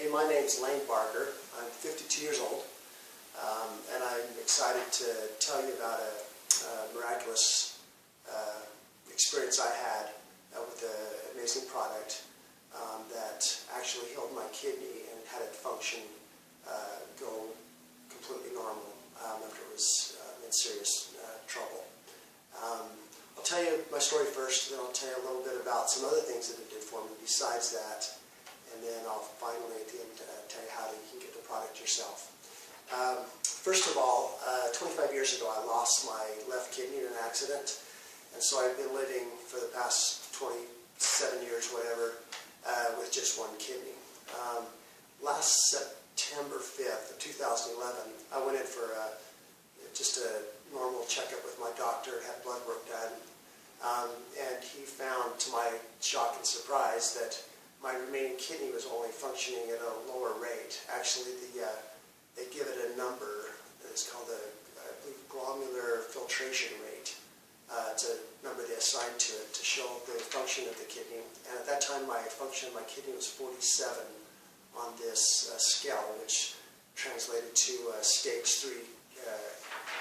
Hey, my name's Lane Barker. I'm 52 years old, and I'm excited to tell you about a miraculous experience I had with an amazing product that actually healed my kidney and had it function go completely normal after it was in serious trouble. I'll tell you my story first, then I'll tell you a little bit about some other things that it did for me besides that, and then I'll finally at the end tell you how you can get the product yourself. First of all, 25 years ago I lost my left kidney in an accident, and so I've been living for the past 27 years, whatever, with just one kidney. Last September 5th of 2011, I went in for just a normal checkup with my doctor, had blood work done, and he found, to my shock and surprise, that my remaining kidney was only functioning at a lower rate. Actually, they give it a number. It's called the, I believe, glomerular filtration rate. It's a number they assign to it to show the function of the kidney. And at that time, my function of my kidney was 47 on this scale, which translated to stage 3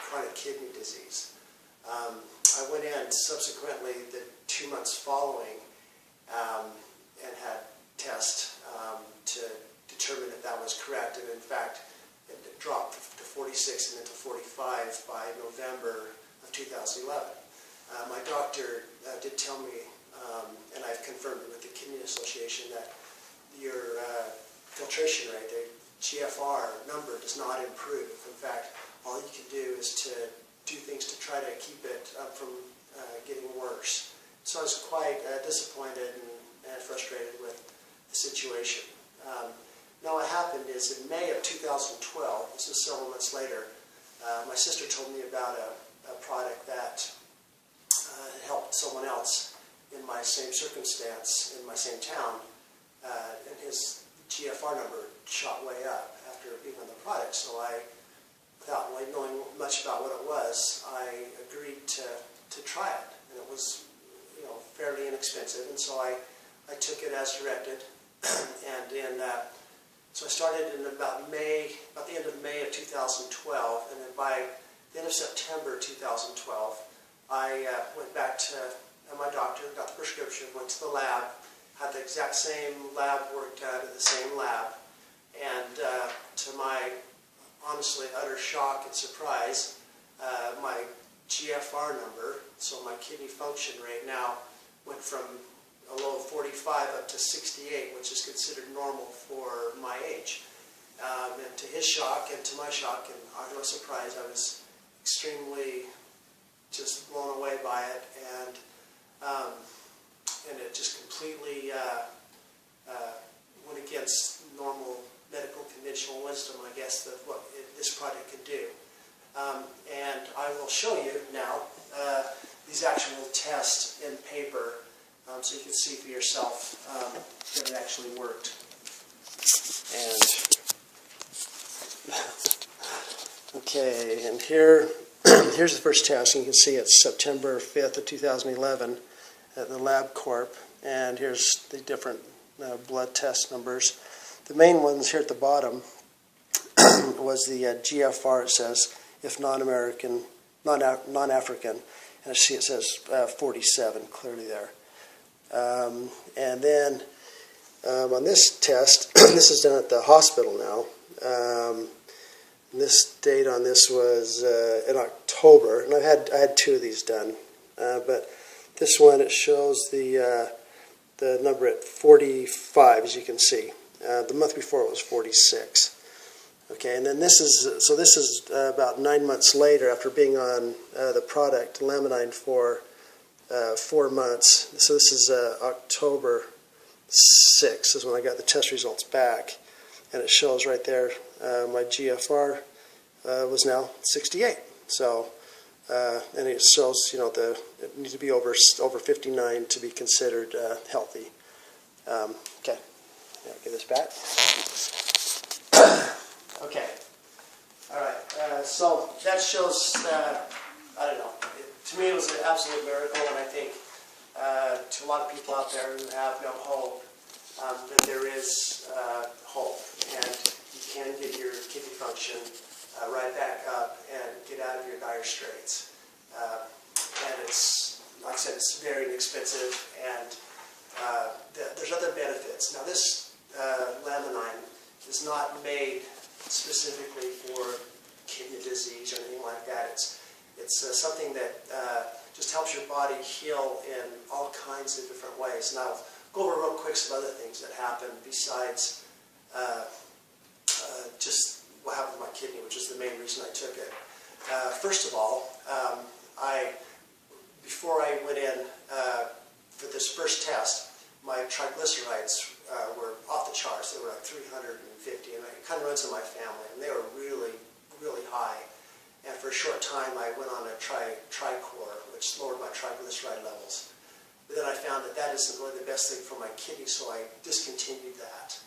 chronic kidney disease. I went in subsequently the 2 months following and had tests to determine if that was correct. And in fact, it dropped to 46 and then to 45 by November of 2011. My doctor did tell me, and I've confirmed it with the Kidney Association, that your filtration rate, the GFR number, does not improve. In fact, all you can do is to do things to try to keep it up from getting worse. So I was quite disappointed and frustrated with the situation. Now what happened is in May of 2012, this was several months later, my sister told me about a product that helped someone else in my same circumstance, in my same town, and his GFR number shot way up after being on the product. So I, without really knowing much about what it was, I agreed to try it, and it was, fairly inexpensive, and so I took it as directed, and so I started in about the end of May of 2012, and then by the end of September 2012, I went back to my doctor, got the prescription, went to the lab, had the exact same lab work done at the same lab, and to my honestly utter shock and surprise, my GFR number, so my kidney function rate, now went from a low of 45 up to 68, which is considered normal for my age. And to his shock and to my shock and utter surprise, I was extremely just blown away by it, and it just completely went against normal medical conventional wisdom, I guess, of what this product could do. And I will show you now these actual tests in paper, so you can see for yourself that it actually worked. And okay, and here's the first test. You can see it's September 5th of 2011 at the LabCorp, and here's the different blood test numbers. The main ones here at the bottom was the GFR. It says, if non-American, non-African, and I see it says 47 clearly there. And then on this test, this is done at the hospital now. This date on this was in October, and I had 2 of these done. But this one, it shows the number at 45, as you can see. The month before it was 46. Okay, and then this is about 9 months later after being on the product Laminine for 4 months. So this is October 6th is when I got the test results back, and it shows right there my GFR was now 68. So and it shows it needs to be over 59 to be considered healthy. Okay, now give this back. Okay, all right. So that shows. I don't know. To me, it was an absolute miracle, and I think to a lot of people out there who have no hope, that there is hope. something that just helps your body heal in all kinds of different ways. And I'll go over real quick some other things that happen besides just what happened with my kidney, which is the main reason I took it. First of all, before I went in for this first test, my triglycerides were off the charts. They were like 350, and it kind of runs in my family, and they were really, really high. And for a short time, I went on a Tricor, which lowered my triglyceride levels. But then I found that that isn't really the best thing for my kidney, so I discontinued that.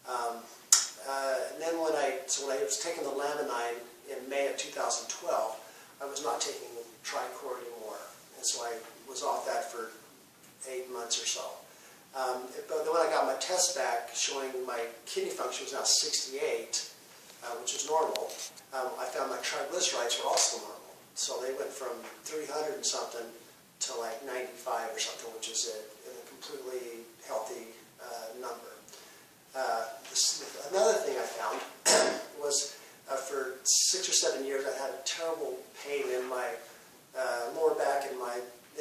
And then when I was taking the Laminine in May of 2012, I was not taking Tricor anymore, and so I was off that for 8 months or so. But then when I got my test back showing my kidney function was now 68, which is normal, I found my triglycerides were also normal. So they went from 300 and something to like 95 or something, which is a completely healthy number. Another thing I found was for 6 or 7 years I had a terrible pain in my lower back and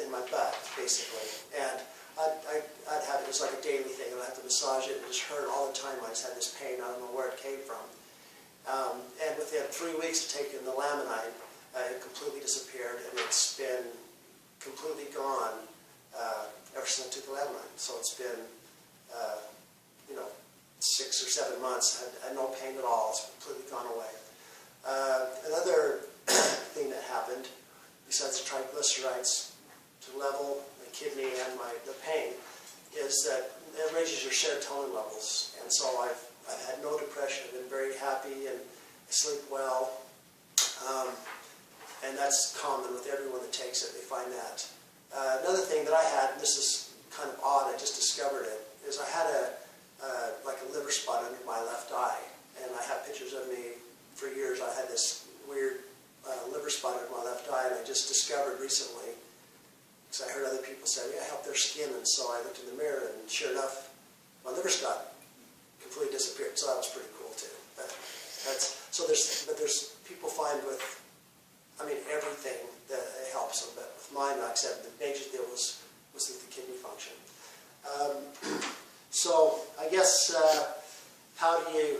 in my butt, basically. And I'd have it as like a daily thing, and I'd have to massage it, and it just hurt all the time. I just had this pain, I don't know where it came from. And within 3 weeks of taking the Laminine, it completely disappeared, and it's been completely gone ever since I took the Laminine. So it's been, 6 or 7 months. I had no pain at all. It's completely gone away. Another thing that happened, besides the triglycerides to level the kidney and the pain, is that it raises your serotonin levels. And so I've had no depression. I've been very happy and I sleep well. And that's common with everyone that takes it. They find that. Another thing that I had, and this is kind of odd, I just discovered it, is I had like a liver spot under my left eye. And I have pictures of me for years. I had this weird liver spot under my left eye, and I just discovered recently, because I heard other people say, yeah, I help their skin, and so I looked in the mirror, and sure enough, my liver spot completely disappeared. So that was pretty cool too. But there's people find with, everything that it helps them. But with mine, like I said, the major deal was with the kidney function. So I guess how do you